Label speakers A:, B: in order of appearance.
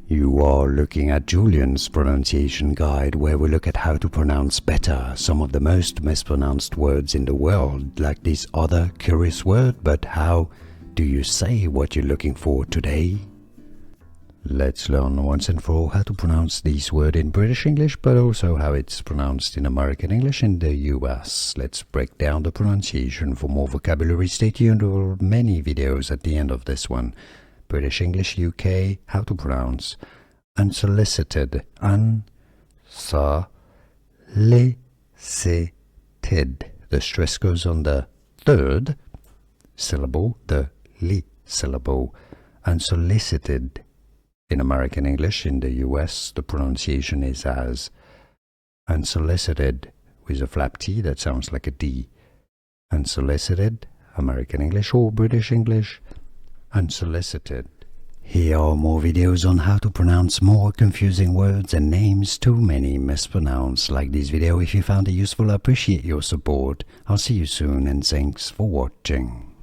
A: You are looking at Julian's pronunciation guide, where we look at how to pronounce better some of the most mispronounced words in the world, like this other curious word. But how do you say what you're looking for today? Let's learn once and for all how to pronounce this word in British English, but also how it's pronounced in American English in the US. Let's break down the pronunciation. For more vocabulary, stay tuned. There are many videos at the end of this one. British English UK, how to pronounce unsolicited, unsolicited. The stress goes on the third syllable, the li syllable. Unsolicited. In American English, in the US, the pronunciation is as unsolicited with a flap T that sounds like a D. Unsolicited, American English, or British English, unsolicited. Here are more videos on how to pronounce more confusing words and names too many mispronounced. Like this video if you found it useful. I appreciate your support. I'll see you soon and thanks for watching.